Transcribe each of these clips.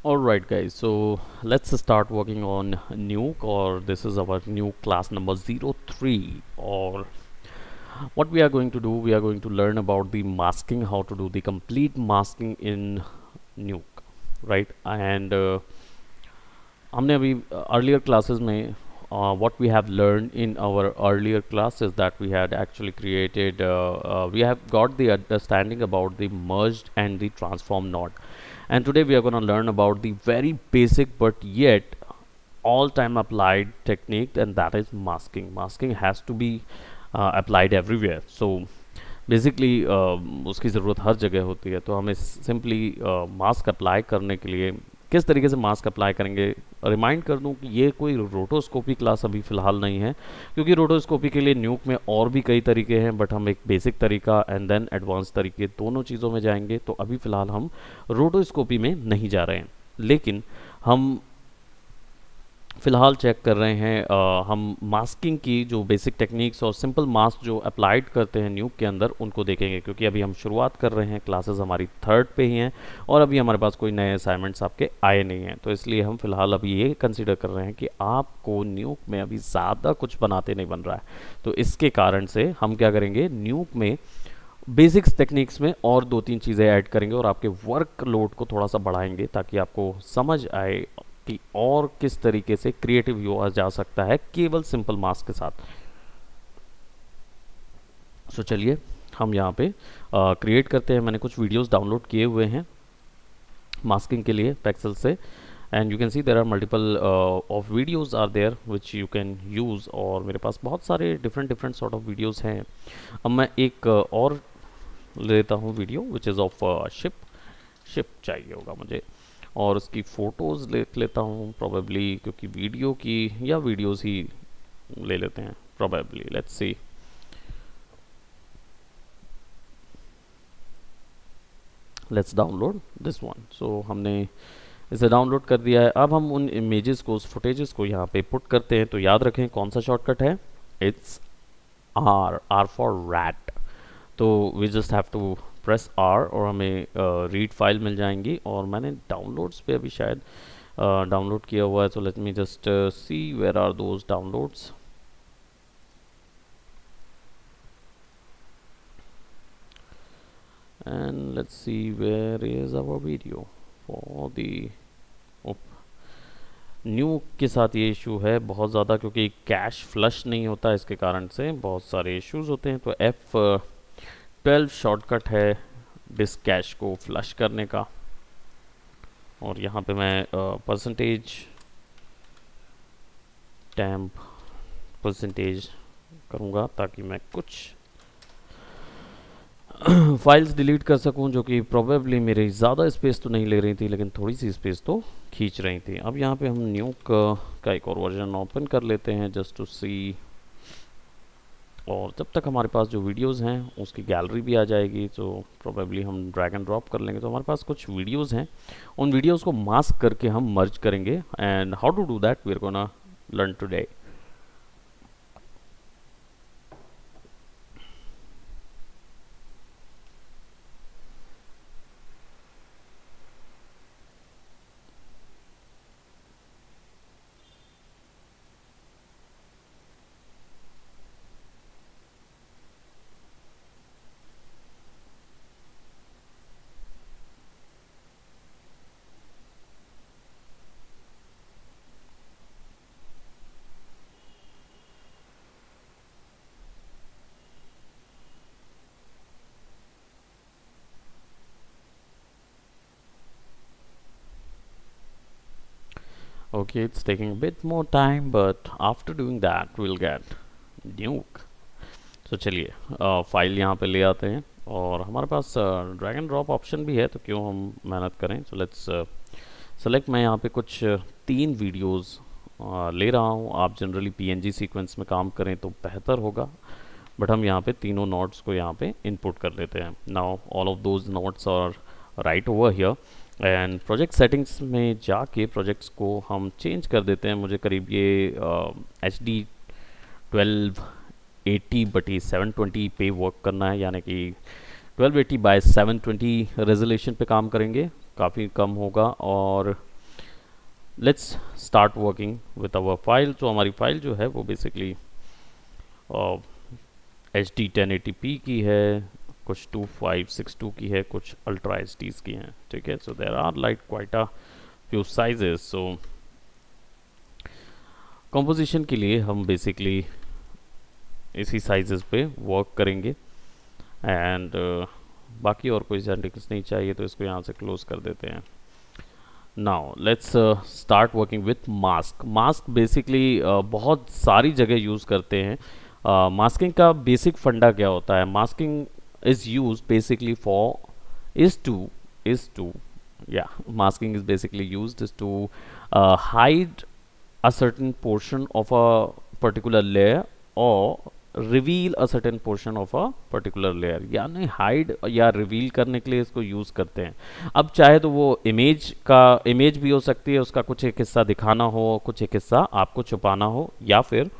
Alright guys, so let's start working on Nuke, or this is our new class number 03. Or what we are going to do, we are going to learn about the masking, how to do the complete masking in Nuke, right? And हमने अभी earlier classes में what we have learned in our earlier classes, that we had actually created we have got the understanding about the merged and the transform node, and today we are going to learn about the very basic but yet all time applied technique, and that is masking has to be applied everywhere. So basically उसकी ज़रूरत हर जगह होती है, तो हमें simply mask apply करने के लिए किस तरीके से मास्क अप्लाई करेंगे। रिमाइंड कर दूं कि ये कोई रोटोस्कोपी क्लास अभी फ़िलहाल नहीं है, क्योंकि रोटोस्कोपी के लिए न्यूक में और भी कई तरीके हैं, बट हम एक बेसिक तरीका एंड देन एडवांस तरीके दोनों चीज़ों में जाएंगे। तो अभी फ़िलहाल हम रोटोस्कोपी में नहीं जा रहे हैं, लेकिन हम फ़िलहाल चेक कर रहे हैं हम मास्किंग की जो बेसिक टेक्निक्स और सिंपल मास्क जो अप्लाइड करते हैं न्यूक के अंदर, उनको देखेंगे, क्योंकि अभी हम शुरुआत कर रहे हैं, क्लासेस हमारी थर्ड पे ही हैं और अभी हमारे पास कोई नए असाइनमेंट्स आपके आए नहीं हैं। तो इसलिए हम फ़िलहाल अभी ये कंसिडर कर रहे हैं कि आपको न्यूक में अभी ज़्यादा कुछ बनाते नहीं बन रहा है, तो इसके कारण से हम क्या करेंगे, न्यूक में बेसिक्स टेक्निक्स में और दो तीन चीज़ें ऐड करेंगे और आपके वर्कलोड को थोड़ा सा बढ़ाएंगे, ताकि आपको समझ आए कि और किस तरीके से क्रिएटिव हुआ जा सकता है केवल सिंपल मास्क के साथ। सो चलिए हम यहाँ पे क्रिएट करते हैं। मैंने कुछ वीडियोस डाउनलोड किए हुए हैं मास्किंग के लिए पेक्सल से, and you can see there are multiple of videos are there which you can use, और मेरे पास बहुत सारे डिफरेंट सॉर्ट ऑफ वीडियोस हैं। अब मैं एक और लेता हूँ video which is of ship चाहिए होगा मुझे, और उसकी फ़ोटोज़ देख लेता हूँ प्रोबेबली, क्योंकि वीडियो की या वीडियोस ही ले लेते हैं probably. Let's see, let's download this one. So हमने इसे डाउनलोड कर दिया है। अब हम उन इमेजेस को, उस फुटेजेस को यहाँ पे पुट करते हैं। तो याद रखें कौन सा शॉर्टकट है, इट्स आर फॉर रैट। तो we just have to press R और हमें रीड फाइल मिल जाएंगी, और मैंने डाउनलोड्स पे अभी शायद डाउनलोड किया हुआ है। तो let me just see where are those downloads. And let's see where is our video for the new के साथ ये इशू है बहुत ज़्यादा, क्योंकि कैश फ्लश नहीं होता, इसके कारण से बहुत सारे इश्यूज होते हैं। तो F12 शॉर्टकट है डिस्क कैश को फ्लश करने का, और यहाँ पे मैं परसेंटेज टैम्प परसेंटेज करूँगा, ताकि मैं कुछ फाइल्स डिलीट कर सकूं जो कि प्रोबेबली मेरे ज़्यादा स्पेस तो नहीं ले रही थी, लेकिन थोड़ी सी स्पेस तो खींच रही थी। अब यहाँ पे हम न्यूक का एक और वर्जन ओपन कर लेते हैं जस्ट टू सी, और जब तक हमारे पास जो वीडियोस हैं उसकी गैलरी भी आ जाएगी। तो प्रोबेबली हम ड्रैग एंड ड्रॉप कर लेंगे। तो हमारे पास कुछ वीडियोस हैं, उन वीडियोस को मास्क करके हम मर्ज करेंगे, and how to do that we are gonna learn today. Okay, it's taking a bit more time, but after doing that we'll get nuke. तो चलिए फाइल यहाँ पे ले आते हैं, और हमारे पास ड्रैग एंड ड्रॉप ऑप्शन भी है, तो क्यों हम मेहनत करें। So let's select. मैं यहाँ पे कुछ 3 वीडियोस ले रहा हूँ। आप जनरली पीएनजी सीक्वेंस में काम करें तो बेहतर होगा, बट हम यहाँ पे तीनों नोट्स को यहाँ पे इनपुट कर लेते हैं। Now all of those notes are right over here, and project settings में जाके प्रोजेक्ट्स को हम चेंज कर देते हैं। मुझे करीब ये HD 1280/720 पे वर्क करना है, यानी कि 1280 by 720 रेजोल्यूशन पे काम करेंगे, काफ़ी कम होगा। और let's start working with our file. तो हमारी फाइल जो है वो बेसिकली HD 1080p की है, कुछ 2562 की है, कुछ अल्ट्रा HDs की हैं, ठीक है। So there are like quite a few sizes. So composition के लिए हम बेसिकली इसी साइजेस पे वर्क करेंगे एंड बाकी और कोई सेटिंग्स नहीं चाहिए तो इसको यहाँ से क्लोज कर देते हैं। Now let's start working with mask. Mask basically बहुत सारी जगह यूज़ करते हैं। मास्किंग का बेसिक फंडा क्या होता है? Masking is use basically for is to yeah, masking is basically used is to hide a certain portion of a particular layer or reveal a certain portion of a particular layer, यानी hide या reveal करने के लिए इसको use करते हैं। अब चाहे तो वो इमेज भी हो सकती है, उसका कुछ एक हिस्सा दिखाना हो, कुछ एक हिस्सा आपको छुपाना हो, या फिर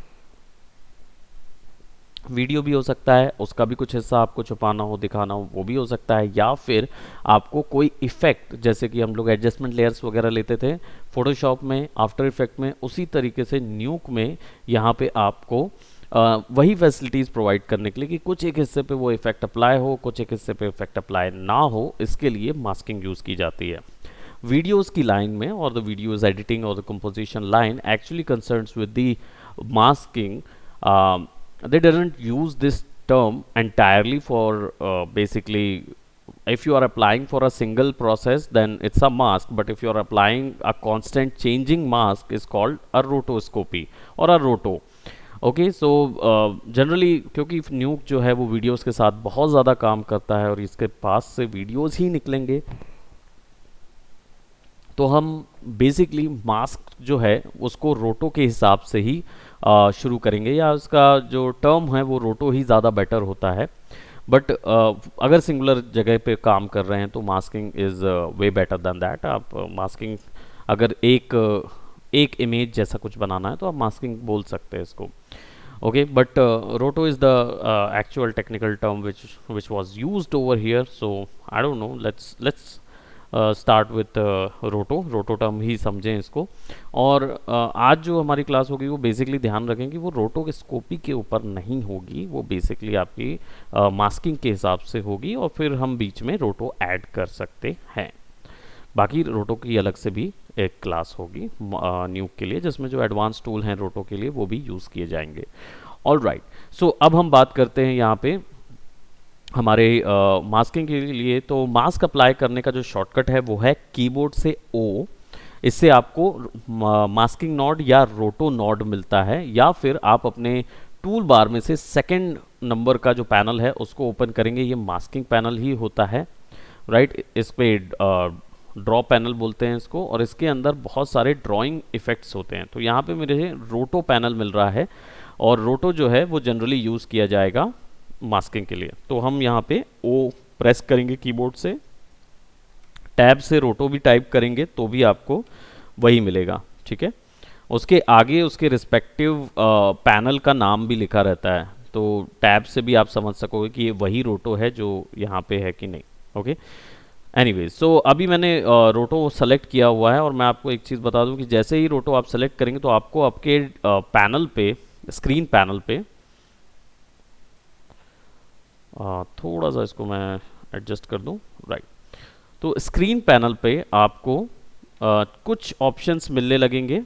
वीडियो भी हो सकता है, उसका भी कुछ हिस्सा आपको छुपाना हो, दिखाना हो, वो भी हो सकता है, या फिर आपको कोई इफेक्ट, जैसे कि हम लोग एडजस्टमेंट लेयर्स वगैरह लेते थे फोटोशॉप में, आफ्टर इफेक्ट में, उसी तरीके से न्यूक में यहाँ पे आपको वही फैसिलिटीज़ प्रोवाइड करने के लिए कि कुछ एक हिस्से पे वो इफेक्ट अप्लाई हो, कुछ एक हिस्से पे इफेक्ट अप्लाई ना हो, इसके लिए मास्किंग यूज़ की जाती है। वीडियोज़ की लाइन में और द वीडियोज़ एडिटिंग और the composition line actually concerns with the masking. They doesn't use this term entirely for basically if you are applying for a single process then it's a mask, but if you are applying a constant changing mask is called a rotoscopy or a roto। Okay, so generally क्योंकि न्यूक जो है वो videos के साथ बहुत ज़्यादा काम करता है और इसके पास से वीडियोस ही निकलेंगे, तो हम बेसिकली मास्क जो है उसको रोटो के हिसाब से ही शुरू करेंगे, या उसका जो टर्म है वो रोटो ही ज़्यादा बेटर होता है। बट अगर सिंगुलर जगह पे काम कर रहे हैं तो masking is way better than that. आप मास्किंग अगर एक इमेज जैसा कुछ बनाना है तो आप मास्किंग बोल सकते हैं इसको। ओके, बट रोटो is the actual technical term which was used over here. So I don't know, let's start with रोटो टर्म ही समझें इसको। और आज जो हमारी क्लास होगी वो बेसिकली ध्यान रखें कि वो रोटो के स्कोपी के ऊपर नहीं होगी, वो बेसिकली आपकी मास्किंग के हिसाब से होगी, और फिर हम बीच में रोटो ऐड कर सकते हैं। बाकी रोटो की अलग से भी एक क्लास होगी न्यूक के लिए, जिसमें जो एडवांस टूल हैं रोटो के लिए वो भी यूज़ किए जाएंगे। ऑल राइट, सो अब हम बात करते हैं यहाँ पे हमारे मास्किंग के लिए। तो मास्क अप्लाई करने का जो शॉर्टकट है वो है कीबोर्ड से O। इससे आपको मास्किंग नॉड या रोटो नॉड मिलता है, या फिर आप अपने टूल बार में से सेकंड नंबर का जो पैनल है उसको ओपन करेंगे, ये मास्किंग पैनल ही होता है, राइट। इस पे ड्रॉ पैनल बोलते हैं इसको, और इसके अंदर बहुत सारे ड्राइंग इफेक्ट्स होते हैं। तो यहाँ पे मेरे रोटो पैनल मिल रहा है, और रोटो जो है वो जनरली यूज़ किया जाएगा मास्किंग के लिए। तो हम यहाँ पे O प्रेस करेंगे कीबोर्ड से, टैब से रोटो भी टाइप करेंगे तो भी आपको वही मिलेगा, ठीक है। उसके आगे उसके रिस्पेक्टिव पैनल का नाम भी लिखा रहता है, तो टैब से भी आप समझ सकोगे कि ये वही रोटो है जो यहाँ पे है कि नहीं। ओके, एनीवेज, सो अभी मैंने रोटो सेलेक्ट किया हुआ है, और मैं आपको एक चीज़ बता दूं कि जैसे ही रोटो आप सेलेक्ट करेंगे तो आपको आपके पैनल पे, स्क्रीन पैनल पे, थोड़ा सा इसको मैं एडजस्ट कर दूं, राइट। तो स्क्रीन पैनल पे आपको कुछ ऑप्शंस मिलने लगेंगे।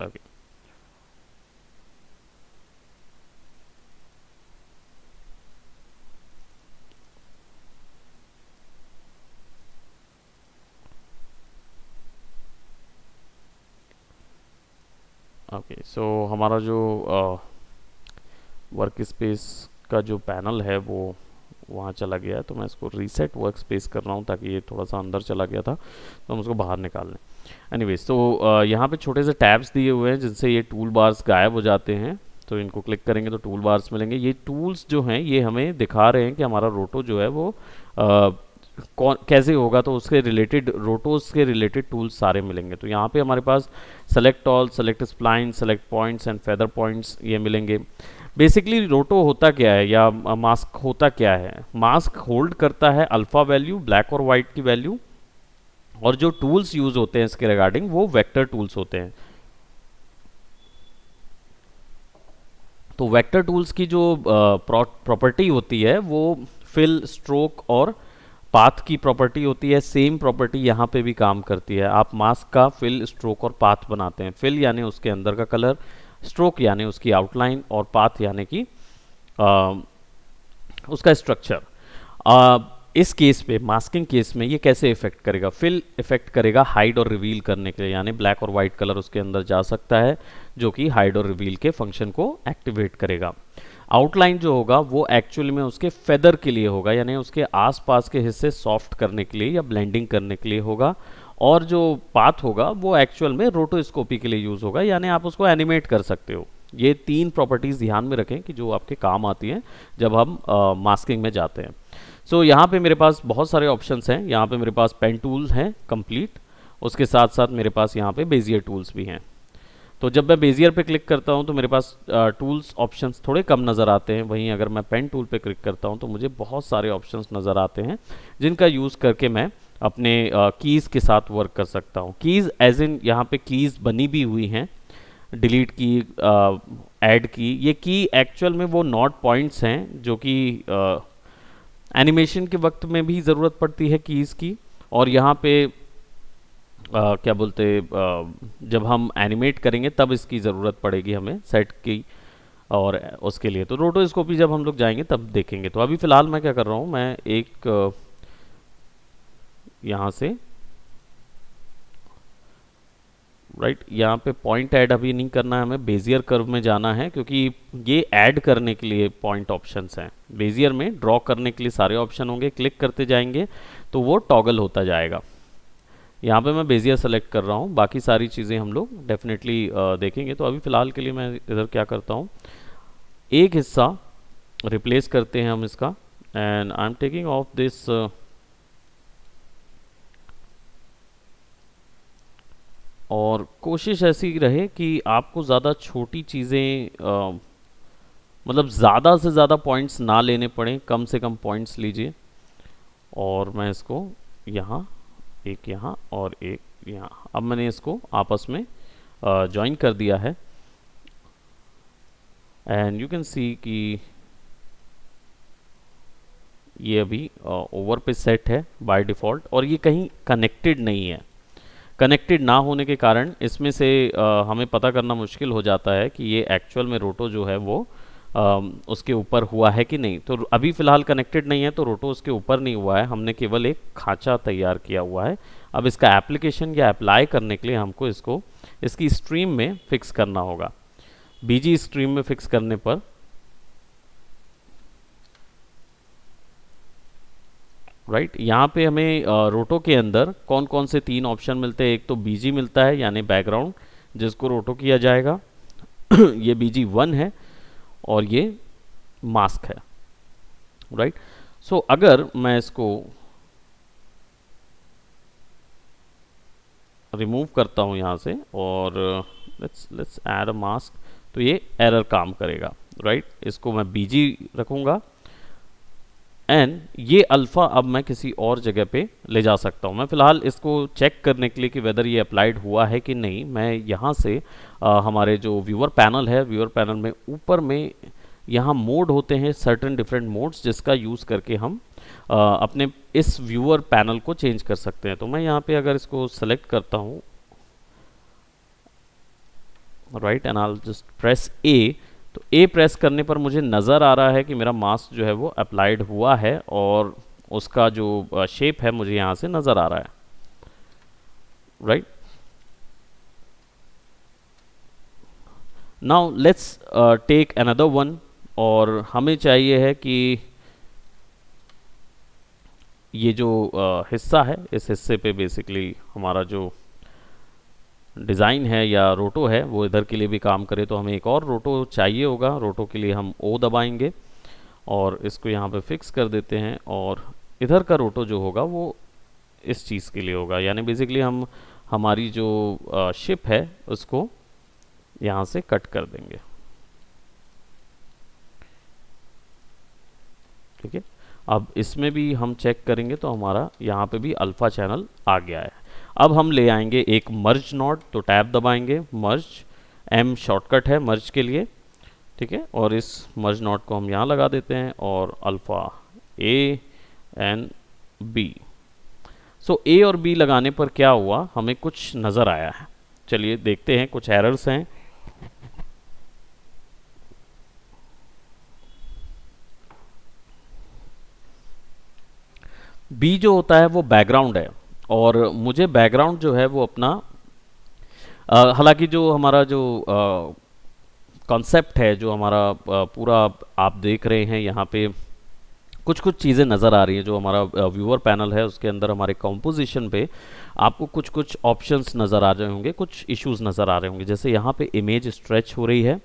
ओके, ओके, सो हमारा जो वर्क स्पेस का जो पैनल है वो वहाँ चला गया है, तो मैं इसको रीसेट वर्क स्पेस कर रहा हूँ ताकि ये थोड़ा सा अंदर चला गया था, तो हम उसको बाहर निकाल लें। एनीवेज, तो यहाँ पे छोटे से टैब्स दिए हुए हैं जिनसे ये टूल बार्स गायब हो जाते हैं। तो इनको क्लिक करेंगे तो टूल बार्स मिलेंगे। ये टूल्स जो हैं ये हमें दिखा रहे हैं कि हमारा रोटो जो है वो कौन कैसे होगा, तो उसके रिलेटेड रोटोस के रिलेटेड टूल्स सारे मिलेंगे। तो यहाँ पे हमारे पास select all, select spline, select points and feather points ये मिलेंगे। बेसिकली रोटो होता क्या है या मास्क होता क्या है? मास्क होल्ड करता है अल्फा वैल्यू, ब्लैक और वाइट की वैल्यू, और जो टूल्स यूज होते हैं इसके रिगार्डिंग वो वेक्टर टूल्स होते हैं। तो वेक्टर टूल्स की जो प्रॉपर्टी होती है वो फिल, स्ट्रोक और पाथ की प्रॉपर्टी होती है। सेम प्रॉपर्टी यहाँ पे भी काम करती है। आप मास्क का फिल, स्ट्रोक और पाथ बनाते हैं। फिल यानी उसके अंदर का कलर, स्ट्रोक यानी उसकी आउटलाइन, और पाथ यानी कि उसका स्ट्रक्चर। इस केस पे, मास्किंग केस में ये कैसे इफेक्ट करेगा? फिल इफेक्ट करेगा हाइड और रिवील करने के लिए, यानी ब्लैक और वाइट कलर उसके अंदर जा सकता है जो कि हाइड और रिवील के फंक्शन को एक्टिवेट करेगा। आउटलाइन जो होगा वो एक्चुअली में उसके फेदर के लिए होगा, यानी उसके आसपास के हिस्से सॉफ्ट करने के लिए या ब्लेंडिंग करने के लिए होगा। और जो पाथ होगा वो एक्चुअल में रोटोस्कोपी के लिए यूज होगा, यानी आप उसको एनिमेट कर सकते हो। ये तीन प्रॉपर्टीज ध्यान में रखें कि जो आपके काम आती हैं जब हम मास्किंग में जाते हैं। सो यहाँ पे मेरे पास बहुत सारे ऑप्शंस हैं। यहाँ पे मेरे पास पेन टूल्स हैं कंप्लीट, उसके साथ साथ मेरे पास यहाँ पे बेजियर टूल्स भी हैं। तो जब मैं बेजियर पे क्लिक करता हूँ तो मेरे पास टूल्स ऑप्शंस थोड़े कम नज़र आते हैं। वहीं अगर मैं पेन टूल पे क्लिक करता हूँ तो मुझे बहुत सारे ऑप्शंस नज़र आते हैं जिनका यूज़ करके मैं अपने कीज़ के साथ वर्क कर सकता हूँ। कीज़ एज इन यहाँ पे कीज़ बनी भी हुई हैं, डिलीट की, ऐड की। ये की एक्चुअल में वो नॉट पॉइंट्स हैं जो कि एनिमेशन के वक्त में भी ज़रूरत पड़ती है कीज़ की, और यहाँ पे क्या बोलते, जब हम एनिमेट करेंगे तब इसकी ज़रूरत पड़ेगी हमें सेट की, और उसके लिए तो रोटोस्कोपी जब हम लोग जाएंगे तब देखेंगे। तो अभी फ़िलहाल मैं क्या कर रहा हूँ, मैं एक यहाँ से यहाँ पे पॉइंट ऐड अभी नहीं करना है, हमें बेजियर कर्व में जाना है, क्योंकि ये ऐड करने के लिए पॉइंट ऑप्शंस हैं। बेजियर में ड्रॉ करने के लिए सारे ऑप्शन होंगे, क्लिक करते जाएंगे तो वो टॉगल होता जाएगा। यहाँ पे मैं बेजियर सेलेक्ट कर रहा हूँ, बाकी सारी चीज़ें हम लोग डेफिनेटली देखेंगे। तो अभी फ़िलहाल के लिए मैं इधर क्या करता हूँ, एक हिस्सा रिप्लेस करते हैं हम इसका, and I am taking of this और कोशिश ऐसी रहे कि आपको ज़्यादा छोटी चीज़ें मतलब ज़्यादा से ज़्यादा पॉइंट्स ना लेने पड़ें, कम से कम पॉइंट्स लीजिए। और मैं इसको यहाँ, एक यहाँ और एक यहाँ, अब मैंने इसको आपस में ज्वाइन कर दिया है, एंड यू कैन सी कि ये अभी ओवर पे सेट है बाय डिफ़ॉल्ट, और ये कहीं कनेक्टेड नहीं है। कनेक्टेड ना होने के कारण इसमें से हमें पता करना मुश्किल हो जाता है कि ये एक्चुअल में रोटो जो है वो उसके ऊपर हुआ है कि नहीं। तो अभी फ़िलहाल कनेक्टेड नहीं है तो रोटो उसके ऊपर नहीं हुआ है, हमने केवल एक खांचा तैयार किया हुआ है। अब इसका एप्लीकेशन या अप्लाई करने के लिए हमको इसको इसकी स्ट्रीम में फिक्स करना होगा। बीजी स्ट्रीम में फिक्स करने पर यहाँ पे हमें रोटो के अंदर कौन कौन से तीन ऑप्शन मिलते हैं। एक तो बीजी मिलता है यानी बैकग्राउंड, जिसको रोटो किया जाएगा ये बीजी 1 है, और ये मास्क है। सो अगर मैं इसको रिमूव करता हूँ यहाँ से और लेट्स ऐड अ मास्क, तो ये एरर काम करेगा। इसको मैं बीजी रखूँगा, एंड ये अल्फ़ा अब मैं किसी और जगह पे ले जा सकता हूँ। मैं फ़िलहाल इसको चेक करने के लिए कि वेदर ये अप्लाइड हुआ है कि नहीं, मैं यहाँ से हमारे जो व्यूअर पैनल है, व्यूअर पैनल में ऊपर में यहाँ मोड होते हैं, सर्टेन डिफरेंट मोड्स, जिसका यूज़ करके हम अपने इस व्यूअर पैनल को चेंज कर सकते हैं। तो मैं यहाँ पे अगर इसको सेलेक्ट करता हूँ, एंड आई जस्ट प्रेस ए, तो ए प्रेस करने पर मुझे नज़र आ रहा है कि मेरा मास्क जो है वो अप्लाइड हुआ है, और उसका जो शेप है मुझे यहाँ से नज़र आ रहा है। Now let's take another one, और हमें चाहिए है कि ये जो हिस्सा है, इस हिस्से पे बेसिकली हमारा जो डिज़ाइन है या रोटो है वो इधर के लिए भी काम करे। तो हमें एक और रोटो चाहिए होगा। रोटो के लिए हम ओ दबाएंगे और इसको यहाँ पे फिक्स कर देते हैं, और इधर का रोटो जो होगा वो इस चीज़ के लिए होगा, यानी बेसिकली हम हमारी जो शिप है उसको यहाँ से कट कर देंगे। ठीक है, अब इसमें भी हम चेक करेंगे तो हमारा यहाँ पे भी अल्फा चैनल आ गया है। अब हम ले आएंगे एक मर्ज नॉट, तो टैब दबाएंगे, मर्ज, एम शॉर्टकट है मर्ज के लिए। ठीक है, और इस मर्ज नॉट को हम यहाँ लगा देते हैं और अल्फा ए एंड बी। सो ए और बी लगाने पर क्या हुआ, हमें कुछ नज़र आया है। चलिए देखते हैं, कुछ एरर्स हैं। बी जो होता है वो बैकग्राउंड है, और मुझे बैकग्राउंड जो है वो अपना हालांकि जो हमारा जो कॉन्सेप्ट है, जो हमारा पूरा आप देख रहे हैं यहाँ पे कुछ कुछ चीज़ें नज़र आ रही हैं। जो हमारा व्यूअर पैनल है उसके अंदर हमारे कंपोजिशन पे आपको कुछ कुछ ऑप्शंस नज़र आ रहे होंगे, कुछ इश्यूज नज़र आ रहे होंगे। जैसे यहाँ पे इमेज स्ट्रेच हो रही है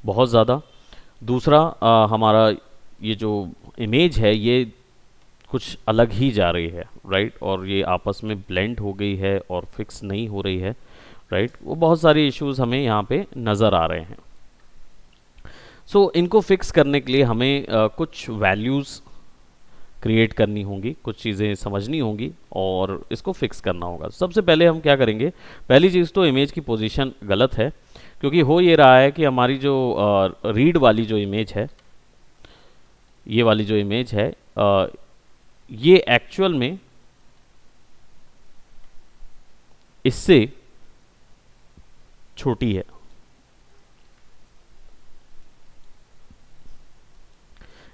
बहुत ज़्यादा। दूसरा हमारा ये जो इमेज है ये कुछ अलग ही जा रही है, राइट, और ये आपस में ब्लेंड हो गई है और फिक्स नहीं हो रही है, राइट। वो बहुत सारे इश्यूज हमें यहाँ पे नज़र आ रहे हैं। सो इनको फिक्स करने के लिए हमें कुछ वैल्यूज़ क्रिएट करनी होंगी, कुछ चीज़ें समझनी होंगी और इसको फिक्स करना होगा। सबसे पहले हम क्या करेंगे, पहली चीज़ तो इमेज की पोजीशन गलत है, क्योंकि हो ये रहा है कि हमारी जो रीड वाली जो इमेज है, ये वाली जो इमेज है ये एक्चुअल में इससे छोटी है।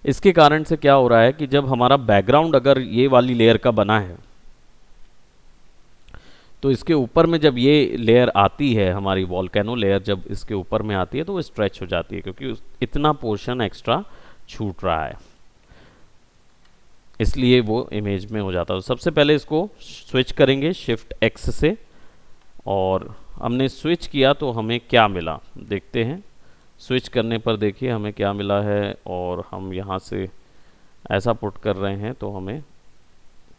इसके कारण से क्या हो रहा है कि जब हमारा बैकग्राउंड अगर ये वाली लेयर का बना है तो इसके ऊपर में जब ये लेयर आती है, हमारी वॉल्केनो लेयर जब इसके ऊपर में आती है तो वो स्ट्रेच हो जाती है, क्योंकि इतना पोर्शन एक्स्ट्रा छूट रहा है, इसलिए वो इमेज में हो जाता है। तो सबसे पहले इसको स्विच करेंगे शिफ्ट एक्स से, और हमने स्विच किया तो हमें क्या मिला देखते हैं। स्विच करने पर देखिए हमें क्या मिला है, और हम यहाँ से ऐसा पुट कर रहे हैं तो हमें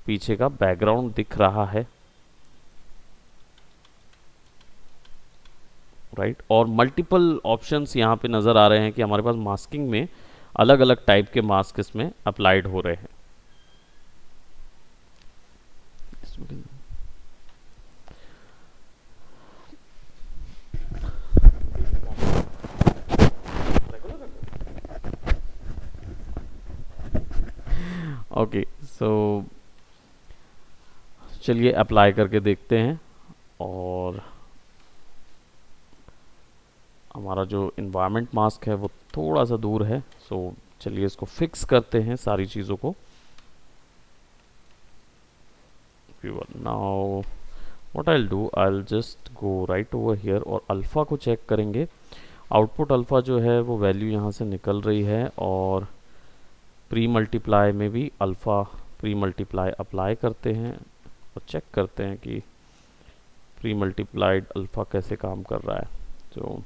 पीछे का बैकग्राउंड दिख रहा है, राइट। और मल्टीपल ऑप्शंस यहाँ पे नज़र आ रहे हैं कि हमारे पास मास्किंग में अलग अलग टाइप के मास्क इसमें अप्लाइड हो रहे हैं। ओके, सो चलिए अप्लाई करके देखते हैं। और हमारा जो इन्वायरमेंट मास्क है वो थोड़ा सा दूर है, सो चलिए इसको फिक्स करते हैं सारी चीज़ों को। Now what I will do, I will just go right over here और अल्फ़ा को चेक करेंगे। आउटपुट अल्फ़ा जो है वो वैल्यू यहाँ से निकल रही है, और प्री मल्टीप्लाई में भी अल्फ़ा प्री मल्टीप्लाई अप्लाई करते हैं और चेक करते हैं कि प्री मल्टीप्लाइड अल्फ़ा कैसे काम कर रहा है। तो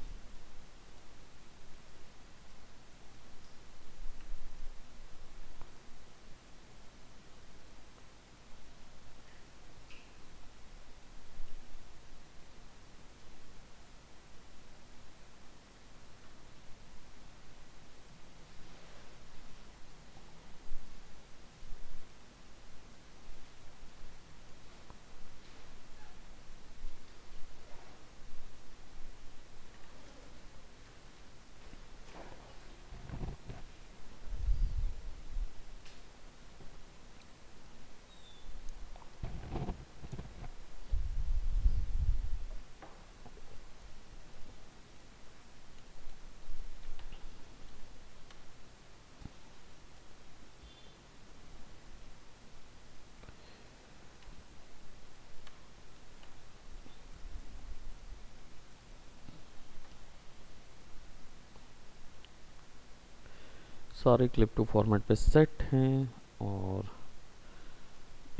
सारे क्लिप टू फॉर्मेट पे सेट हैं, और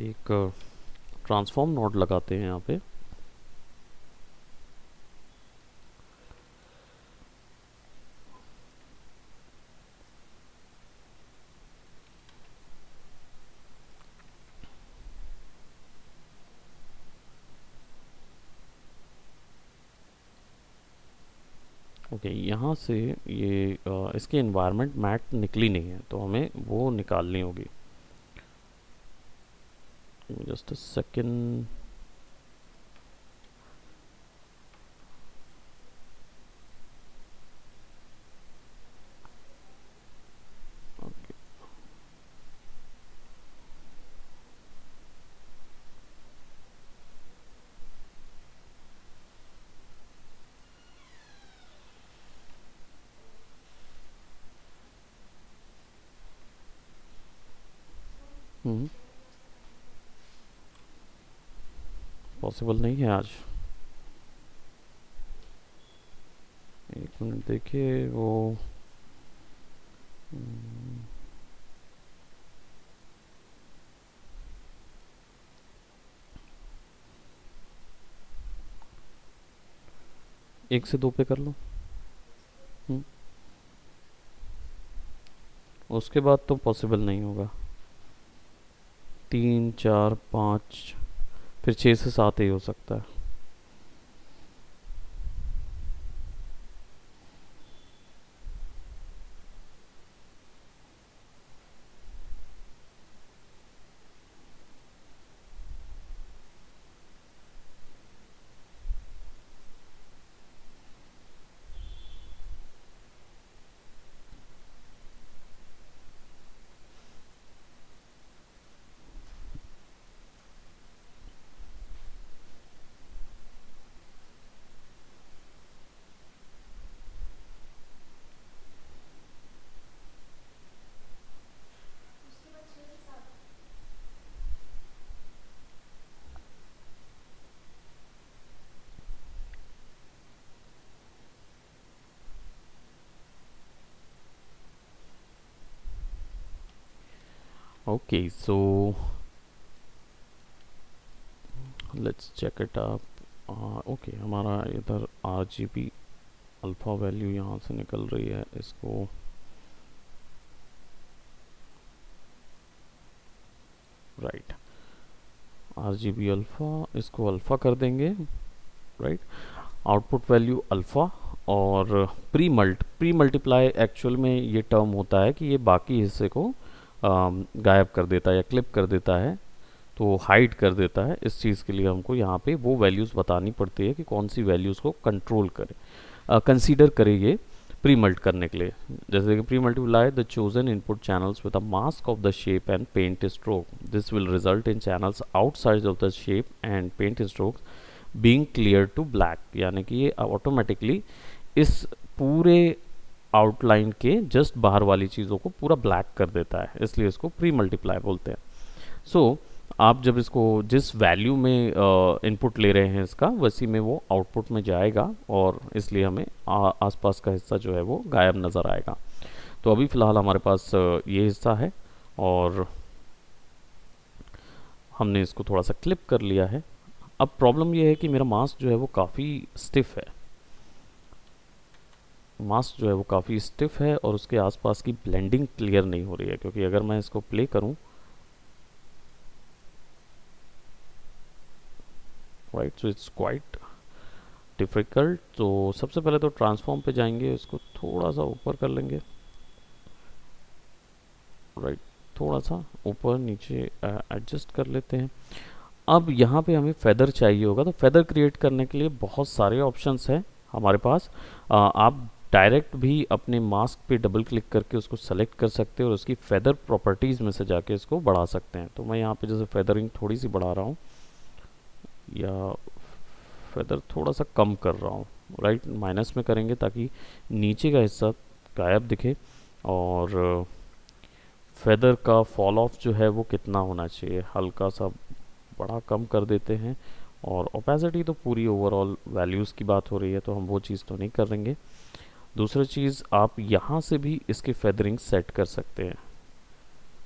एक ट्रांसफॉर्म नोड लगाते हैं यहाँ पे। ओके, यहाँ से ये इसकी एनवायरनमेंट मैट निकली नहीं है तो हमें वो निकालनी होगी। Just a second. पॉसिबल नहीं है आज। एक मिनट देखिए वो। हम्म, एक से दो पे कर लो। हम्म, उसके बाद तो पॉसिबल नहीं होगा। तीन चार पाँच, फिर छः से सात ही हो सकता है। Okay, so let's check it up. Okay, हमारा इधर RGB अल्फ़ा वैल्यू यहाँ से निकल रही है, इसको राइट RGB अल्फ़ा, इसको अल्फ़ा कर देंगे। Right, output value alpha. और प्री मल्टीप्लाई एक्चुअल में ये टर्म होता है कि ये बाकी हिस्से को गायब कर देता है या क्लिप कर देता है, तो हाइड कर देता है। इस चीज़ के लिए हमको यहाँ पे वो वैल्यूज़ बतानी पड़ती है कि कौन सी वैल्यूज़ को कंट्रोल करे, कंसीडर करे ये प्री मल्ट करने के लिए। जैसे कि premultiply the chosen input channels with a mask of the shape and paint stroke, this will result in channels outside of the shape and paint strokes being clear to black. यानी कि ये automatically इस पूरे outline के just बाहर वाली चीज़ों को पूरा ब्लैक कर देता है, इसलिए इसको प्री मल्टीप्लाई बोलते हैं। सो आप जब इसको जिस वैल्यू में इनपुट ले रहे हैं इसका, वैसी में वो आउटपुट में जाएगा और इसलिए हमें आसपास का हिस्सा जो है वो गायब नज़र आएगा। तो अभी फ़िलहाल हमारे पास ये हिस्सा है और हमने इसको थोड़ा सा क्लिप कर लिया है। अब प्रॉब्लम ये है कि मेरा मास्क जो है वो काफ़ी स्टिफ है। मास्क जो है वो काफ़ी स्टिफ है और उसके आसपास की ब्लेंडिंग क्लियर नहीं हो रही है, क्योंकि अगर मैं इसको प्ले करूं, right, so it's quite difficult. तो सबसे पहले तो ट्रांसफॉर्म पे जाएंगे, इसको थोड़ा सा ऊपर कर लेंगे। राइट, थोड़ा सा ऊपर नीचे एडजस्ट कर लेते हैं। अब यहाँ पे हमें फेदर चाहिए होगा, तो फेदर क्रिएट करने के लिए बहुत सारे ऑप्शंस हैं हमारे पास। आप डायरेक्ट भी अपने मास्क पे डबल क्लिक करके उसको सेलेक्ट कर सकते हैं और उसकी फेदर प्रॉपर्टीज़ में से जाके इसको बढ़ा सकते हैं। तो मैं यहाँ पे जैसे फेदरिंग थोड़ी सी बढ़ा रहा हूँ या फेदर थोड़ा सा कम कर रहा हूँ। राइट, माइनस में करेंगे ताकि नीचे का हिस्सा गायब दिखे। और फेदर का फॉल ऑफ जो है वो कितना होना चाहिए, हल्का सा बड़ा कम कर देते हैं। और ओपेसिटी तो पूरी ओवरऑल वैल्यूज़ की बात हो रही है तो हम वो चीज़ तो नहीं करेंगे। दूसरी चीज़, आप यहाँ से भी इसके फेदरिंग सेट कर सकते हैं।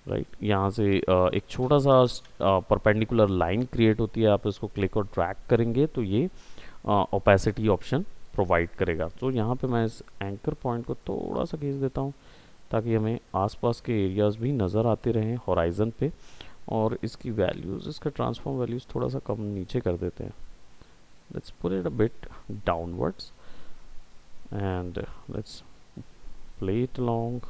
राइट, यहाँ से एक छोटा सा परपेंडिकुलर लाइन क्रिएट होती है, आप इसको क्लिक और ड्रैग करेंगे तो ये ओपेसिटी ऑप्शन प्रोवाइड करेगा। तो यहाँ पे मैं इस एंकर पॉइंट को थोड़ा सा खींच देता हूँ ताकि हमें आसपास के एरियाज़ भी नज़र आते रहें हॉराइज़न पे। और इसकी वैल्यूज़, इसका ट्रांसफॉर्म वैल्यूज़ थोड़ा सा कम नीचे कर देते हैं। Let's put it a bit downwards. and let's play it along.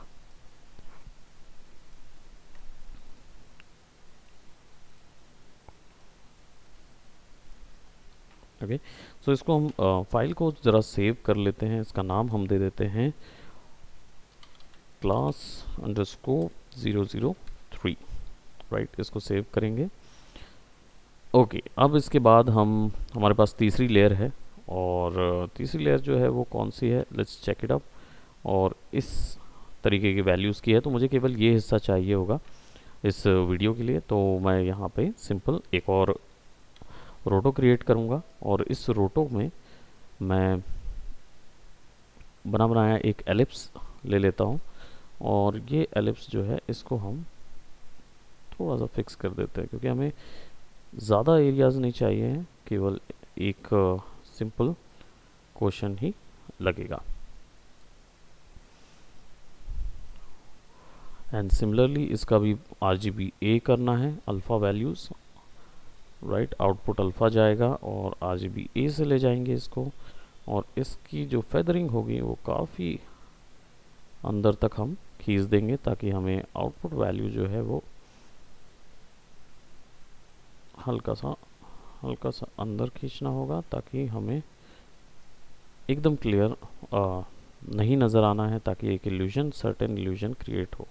Okay, so इसको हम फाइल को ज़रा सेव कर लेते हैं। इसका नाम हम दे देते हैं क्लास अंडरस्कोर 003, राइट। इसको सेव करेंगे। ओके, अब इसके बाद हमारे पास तीसरी लेयर है, और तीसरी लेयर जो है वो कौन सी है, लेट्स चेक इट अप। और इस तरीके की वैल्यूज़ की है, तो मुझे केवल ये हिस्सा चाहिए होगा इस वीडियो के लिए। तो मैं यहाँ पे सिंपल एक और रोटो क्रिएट करूँगा, और इस रोटो में मैं बनाया एक एलिप्स ले लेता हूँ, और ये एलिप्स जो है इसको हम थोड़ा सा फिक्स कर देते हैं, क्योंकि हमें ज़्यादा एरियाज नहीं चाहिए हैं, केवल एक सिंपल क्वेश्चन ही लगेगा। एंड सिमिलरली इसका भी RGBA करना है, alpha values, right. Output alpha जाएगा और RGBA से ले जाएंगे इसको, और इसकी जो फेदरिंग होगी वो काफ़ी अंदर तक हम खींच देंगे, ताकि हमें आउटपुट वैल्यू जो है वो हल्का सा अंदर खींचना होगा, ताकि हमें एकदम क्लियर नहीं नज़र आना है, ताकि एक इल्यूजन, सर्टेन इल्यूजन क्रिएट हो,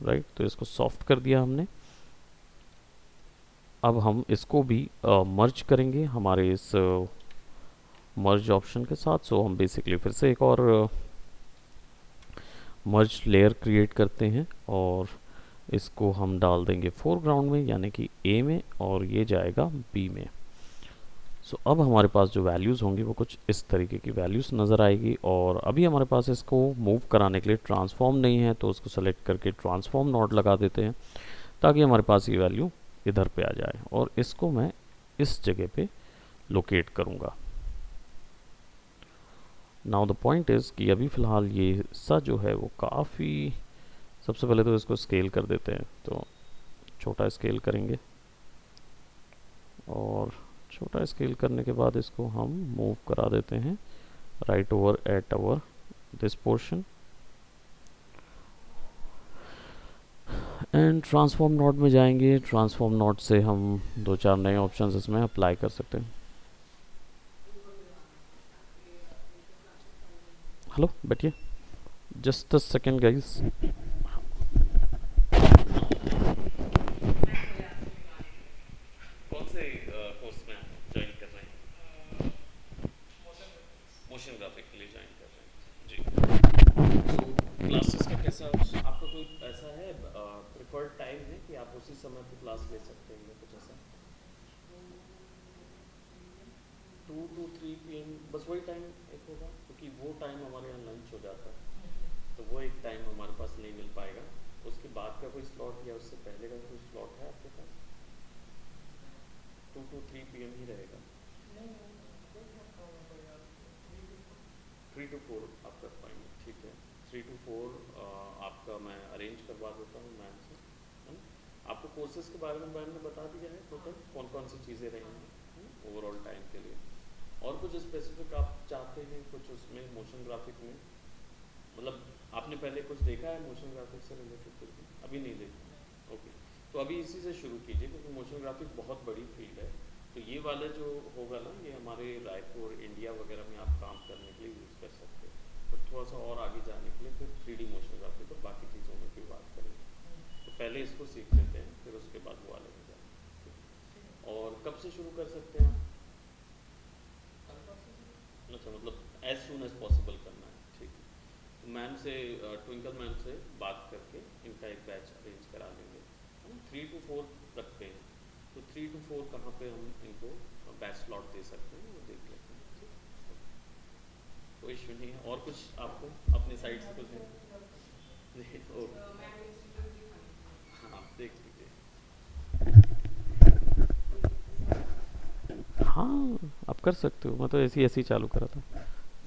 राइट। तो इसको सॉफ्ट कर दिया हमने। अब हम इसको भी मर्ज करेंगे हमारे इस मर्ज ऑप्शन के साथ। सो हम बेसिकली फिर से एक और मर्ज लेयर क्रिएट करते हैं, और इसको हम डाल देंगे फोरग्राउंड में, यानी कि A में, और ये जाएगा B में। सो अब हमारे पास जो वैल्यूज़ होंगी वो कुछ इस तरीके की वैल्यूज़ नज़र आएगी। और अभी हमारे पास इसको मूव कराने के लिए ट्रांसफॉर्म नहीं है, तो उसको सेलेक्ट करके ट्रांसफॉर्म नोड लगा देते हैं, ताकि हमारे पास ये वैल्यू इधर पे आ जाए, और इसको मैं इस जगह पे लोकेट करूँगा। नाउ द पॉइंट इज़ कि अभी फ़िलहाल ये हिस्सा जो है वो काफ़ी, सबसे पहले तो इसको स्केल कर देते हैं, तो छोटा स्केल करेंगे, और छोटा स्केल करने के बाद इसको हम मूव करा देते हैं right over at our this portion, and transform node में जाएंगे। ट्रांसफॉर्म नोड से हम 2-4 नए ऑप्शंस इसमें अप्लाई कर सकते हैं। हेलो, बैठिए, जस्ट अ सेकेंड गाइस। कौन से कोर्स में ज्वाइन कर रहे हैं? मोशन ग्राफिक के लिए ज्वाइन कर रहे हैं जी। सो क्लासेस का कैसा, आपका कोई ऐसा है प्रिफर्ड टाइम है कि आप उसी समय पे क्लास ले सकते हैं, या कुछ ऐसा? 2 to 3 PM बस वही टाइम एक होगा, क्योंकि वो टाइम हमारे यहाँ लंच हो जाता है, तो वो एक टाइम हमारे पास नहीं मिल पाएगा। उसके बाद का कोई स्लॉट या उससे पहले का कोई स्लॉट है आपके पास? 2 to 3 PM ही रहेगा। 3 to 4 आप कर पाएंगे, ठीक है। 3 to 4 आपका मैं अरेंज करवा देता हूँ मैम से, है ना। आपको कोर्सेज के बारे में मैम ने बता दिया है टोटल कौन कौन सी चीज़ें रहेंगी ओवरऑल टाइम के लिए, और कुछ स्पेसिफिक आप चाहते हैं कुछ उसमें मोशन ग्राफिक में, मतलब आपने पहले कुछ देखा है मोशन ग्राफिक से रिलेटेड कुछ भी? अभी नहीं देखा, ओके। तो अभी इसी से शुरू कीजिए, क्योंकि मोशन ग्राफिक बहुत बड़ी फील्ड है। तो ये वाला जो होगा ना, ये हमारे रायपुर, इंडिया वगैरह में आप काम करने के लिए यूज़ कर सकते हैं। तो थोड़ा सा और आगे जाने के लिए फिर 3D मोशन ग्राफिक और बाकी चीज़ों में फिर बात करेंगे। तो पहले इसको सीख लेते हैं, फिर उसके बाद वो वाले में जाएंगे। और कब से शुरू कर सकते हैं? अच्छा, मतलब एज सुन एज पॉसिबल करना है, ठीक है। तो मैम से, ट्विंकल मैम से बात करके इनका एक बैच अरेंज करा लेंगे, है ना। 3 to 4 रखते हैं, तो 3 to 4 कहाँ पे हम इनको बैच स्लॉट दे सकते हैं वो देख लेते हैं, ठीक है। कोई इशू नहीं है। और कुछ आपको अपनी साइड से कुछ नहीं? हाँ, देख लीजिए। हाँ, आप कर सकते हो, मैं तो ऐसे ही चालू करा था।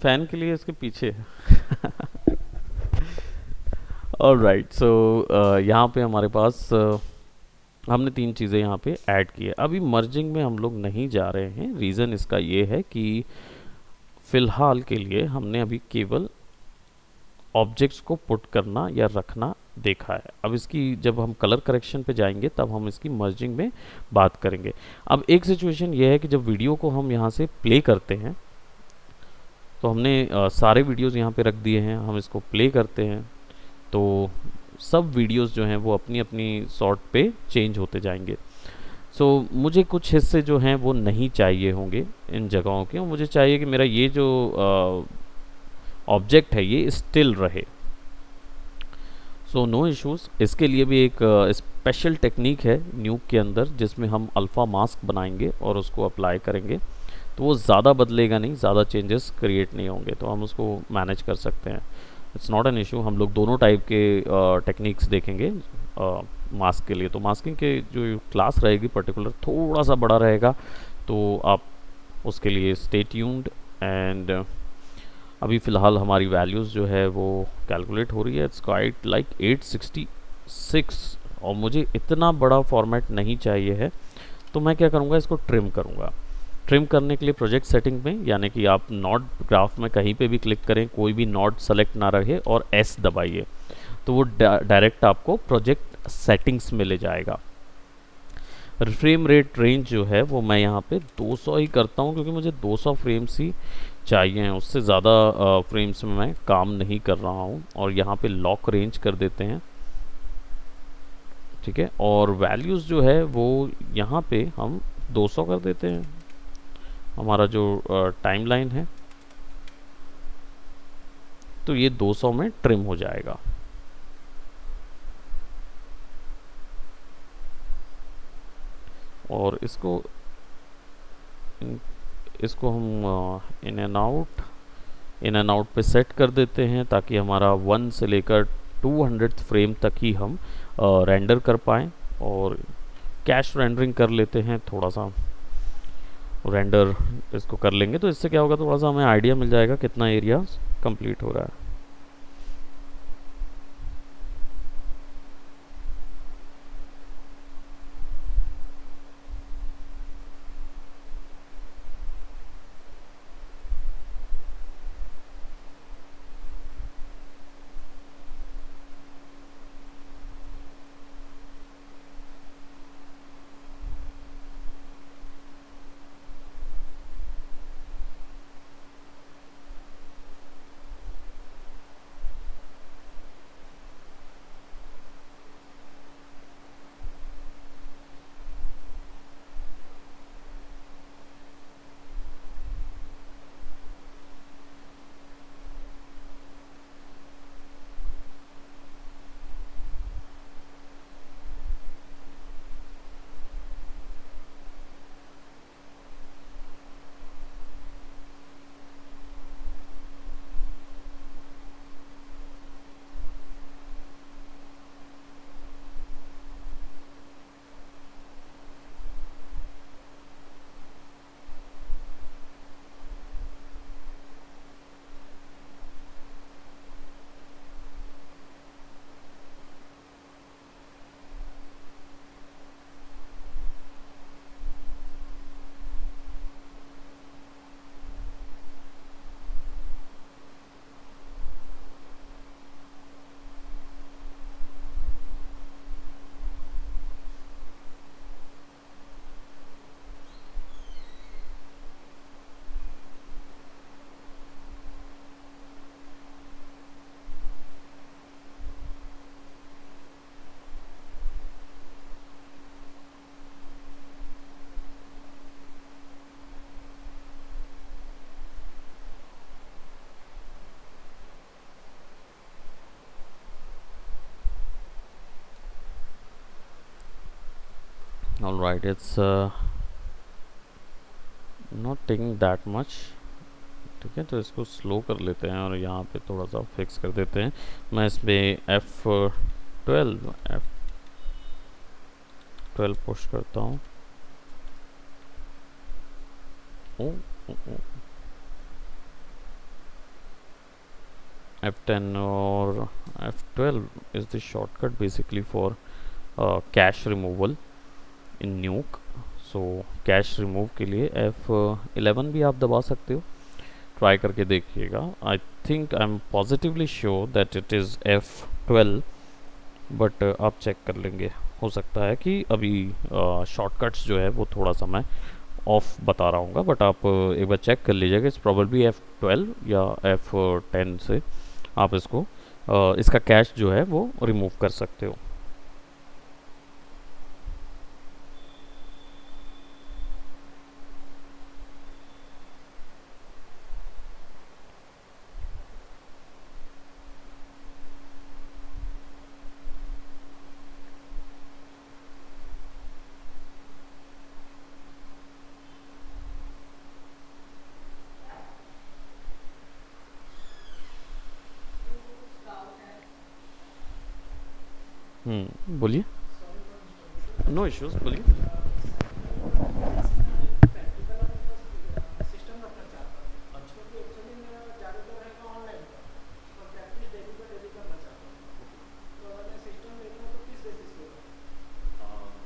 फैन के लिए इसके पीछे है। ऑलराइट, सो यहाँ पे हमारे पास हमने 3 चीज़ें यहाँ पे ऐड की है। अभी मर्जिंग में हम लोग नहीं जा रहे हैं। रीज़न इसका ये है कि फ़िलहाल के लिए हमने अभी केवल ऑब्जेक्ट्स को पुट करना या रखना देखा है। अब इसकी जब हम कलर करेक्शन पे जाएंगे तब हम इसकी मर्जिंग में बात करेंगे। अब एक सिचुएशन ये है कि जब वीडियो को हम यहाँ से प्ले करते हैं, तो हमने सारे वीडियोस यहाँ पे रख दिए हैं, हम इसको प्ले करते हैं तो सब वीडियोस जो हैं वो अपनी अपनी सॉर्ट पे चेंज होते जाएंगे। सो मुझे कुछ हिस्से जो हैं वो नहीं चाहिए होंगे इन जगहों के, और मुझे चाहिए कि मेरा ये जो ऑब्जेक्ट है ये स्टिल रहे। So no issues. इसके लिए भी एक स्पेशल टेक्निक है न्यूक के अंदर, जिसमें हम अल्फ़ा मास्क बनाएंगे और उसको अप्लाई करेंगे, तो वो ज़्यादा बदलेगा नहीं, ज़्यादा चेंजेस क्रिएट नहीं होंगे, तो हम उसको मैनेज कर सकते हैं। It's not an issue. हम लोग दोनों टाइप के टेक्निक्स देखेंगे मास्क के लिए। तो मास्किंग के जो क्लास रहेगी पर्टिकुलर थोड़ा सा बड़ा रहेगा, तो आप उसके लिए स्टे ट्यून्ड। एंड अभी फ़िलहाल हमारी वैल्यूज़ जो है वो कैलकुलेट हो रही है। इट्स क्वाइट लाइक 866, और मुझे इतना बड़ा फॉर्मेट नहीं चाहिए है, तो मैं क्या करूँगा, इसको ट्रिम करूँगा। ट्रिम करने के लिए प्रोजेक्ट सेटिंग में, यानी कि आप नॉट ग्राफ में कहीं पे भी क्लिक करें, कोई भी नॉट सेलेक्ट ना रहे और एस दबाइए, तो वो डायरेक्ट आपको प्रोजेक्ट सेटिंग्स में ले जाएगा। फ्रेम रेट रेंज जो है वो मैं यहाँ पे 200 ही करता हूँ, क्योंकि मुझे 200 फ्रेम्स ही चाहिए हैं, उससे ज़्यादा फ्रेम्स में मैं काम नहीं कर रहा हूँ। और यहाँ पे लॉक रेंज कर देते हैं, ठीक है। और वैल्यूज़ जो है वो यहाँ पे हम 200 कर देते हैं। हमारा जो टाइमलाइन है तो ये 200 में ट्रिम हो जाएगा। और इसको हम इन एंड आउट पे सेट कर देते हैं, ताकि हमारा 1 से लेकर 200 फ्रेम तक ही हम रेंडर कर पाएँ। और कैश रेंडरिंग कर लेते हैं, थोड़ा सा रेंडर इसको कर लेंगे, तो इससे क्या होगा, थोड़ा सा हमें आइडिया मिल जाएगा कितना एरिया कंप्लीट हो रहा है। All right, it's not taking that much, ठीक है। तो इसको स्लो कर लेते हैं और यहाँ पे थोड़ा सा फिक्स कर देते हैं। मैं इसमें F12 पुश करता हूँ। F10 और F12 is the shortcut basically for cache removal in Nuke। So cash remove के लिए F11 भी आप दबा सकते हो। ट्राई करके देखिएगा. I think I am positively sure that it is F12, but आप चेक कर लेंगे. हो सकता है कि अभी शॉर्टकट्स जो है वो थोड़ा सा मैं ऑफ बता रहा हूँ, बट आप एक बार चेक कर लीजिएगा. इट्स प्रॉबली F12 या F10 से आप इसको इसका कैश जो है वो रिमूव कर सकते हो. बोलिए. नो इश्यूज, बोलिए.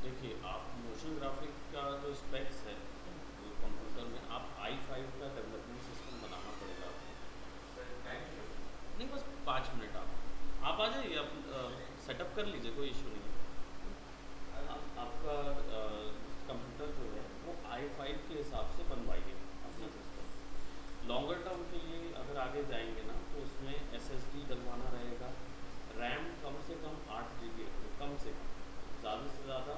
देखिए, आप मोशन ग्राफिक का जो स्पेक्स है कंप्यूटर में, आप i5 का डेवलपमेंट सिस्टम बनाना पड़ेगा आपको. नहीं, बस 5 मिनट. आप आ जाइए, आप सेटअप कर लीजिए, कोई इशू नहीं है. आपका कंप्यूटर जो है वो i5 के हिसाब से बनवाइए अपना सिस्टम. लॉन्गर टर्म के लिए अगर आगे जाएंगे ना, तो उसमें SSD डलवाना रहेगा. रैम कम से कम 8 GB रखिए, कम से कम. ज़्यादा से ज़्यादा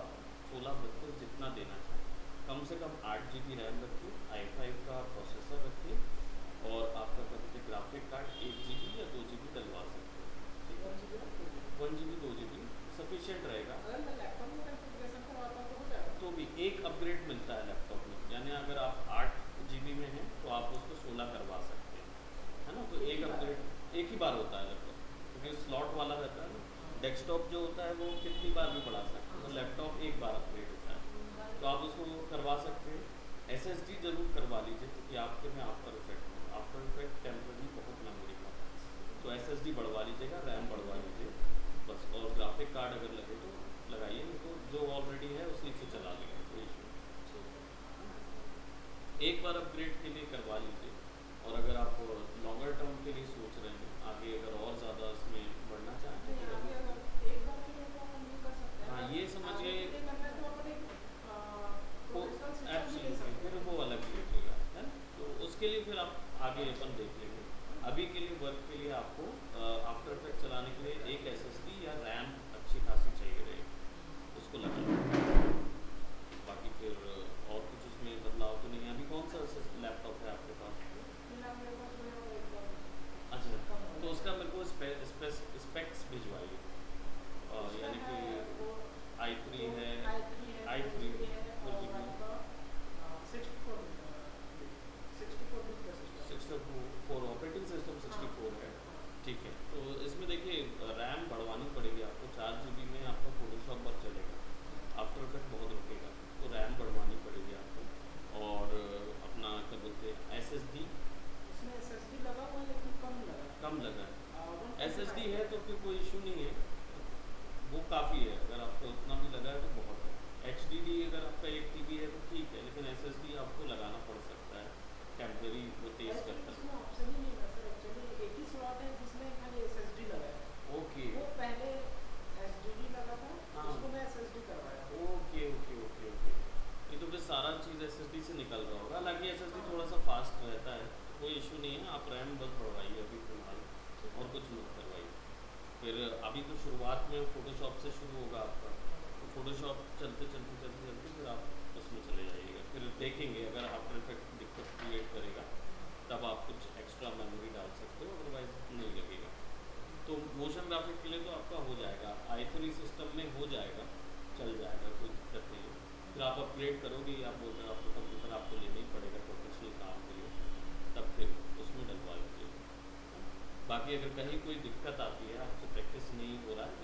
16 32 जितना देना चाहिए. कम से कम 8 GB रैम रखिए. i5 का प्रोसेसर रखिए. और आपका कभी ग्राफिक कार्ड 1 GB या 2 GB डलवा सकते हो. ठीक है, 1 GB 2 GB सफिशिएंट रहेगा. तो भी एक अपग्रेड मिलता है लैपटॉप में, यानी अगर आप 8 GB में हैं तो आप उसको 16 करवा सकते हैं, है ना. तो एक अपग्रेड एक ही बार होता है लैपटॉप, क्योंकि स्लॉट वाला रहता है ना. डेस्कटॉप जो होता है वो कितनी बार भी बढ़ा सकते हैं, तो लैपटॉप एक बार अपग्रेड होता है, तो आप उसको करवा सकते हैं. SSD जरूर करवा लीजिए, क्योंकि आपके में आफ्टर इफेक्ट टेम्पररी बहुत मेमोरी का, तो SSD बढ़वा लीजिएगा, रैम बढ़वा लीजिए बस. और ग्राफिक कार्ड अगर लगे तो लगाइए, नहीं तो जो ऑलरेडी है उसी से चला लेंगे, कोई इशू नहीं. एक बार अपग्रेड के लिए करवा लीजिए. और अगर आप लॉन्गर टर्म के लिए सोच रहे हैं, आगे अगर और ज़्यादा इसमें बढ़ना चाहते हैं, हाँ ये समझ गए. वो एब्सोल्युटली फिर वो अलग लीजिएगा, है ना. तो उसके लिए फिर आप आगे अपन देख लेंगे. अभी के लिए वर्क के लिए आपको आफ्टर इफेक्ट चलाने के लिए एक SSD या रैम अच्छी खासी चाहिए रहेगी, उसको लगाना. बाकी फिर और कुछ उसमें बदलाव तो नहीं है. अभी कौन सा लैपटॉप है आपके पास? अच्छा, तो उसका मेरे को स्पेक्स भिजवाइए. यानी कि i3 है, i3 4 GB, 64 ऑपरेटिंग सिस्टम 64 है. ठीक है, तो इसमें देखिए रैम बढ़वानी पड़ेगी आपको. 4 GB में आपका फोटोशॉप पर चलेगा, आफ्टर इफेक्ट बहुत रुकेगा, तो रैम बढ़वानी पड़ेगी आपको. और अपना क्या बोलते हैं SSD कम लगा है. SSD है तो फिर कोई इशू नहीं है, वो काफ़ी है. अगर आपको उतना भी लगा है तो बहुत है. HDD अगर आपका 1 TB है तो ठीक है, लेकिन SSD आपको लगाना पड़ सकता है. टेम्पररी वो तेज करता है. ओके, हाँ, ओके ओके ओके ओके. ये तो फिर सारा चीज़ SSD से निकल रहा होगा. हालांकि SSD थोड़ा सा फास्ट रहता है, कोई इशू नहीं है. आप रैम बस बढ़वाइए अभी फिलहाल, और कुछ मत करवाइए. फिर अभी तो शुरुआत में फोटोशॉप से शुरू होगा आपका, तो फोटोशॉप चलते चलते चलते चलते फिर आप उसमें चले जाइएगा. फिर देखेंगे अगर आफ्टर इफेक्ट दिक्कत क्रिएट करेगा तब आप कुछ एक्स्ट्रा मेमोरी डाल सकते हो, अदरवाइज नहीं लगेगा. तो मोशन ग्राफिक के लिए तो आपका हो जाएगा, i3 सिस्टम में हो जाएगा, चल जाएगा, कोई दिक्कत नहीं है. फिर आप अपग्रेड करोगे, आप बोल रहे हो आपको कंप्यूटर आपको लेना ही पड़ेगा प्रोफेशनल काम के लिए, तब फिर उसमें डलवा लीजिए. बाकी अगर कहीं कोई दिक्कत आती है, आपसे प्रैक्टिस नहीं हो रहा है,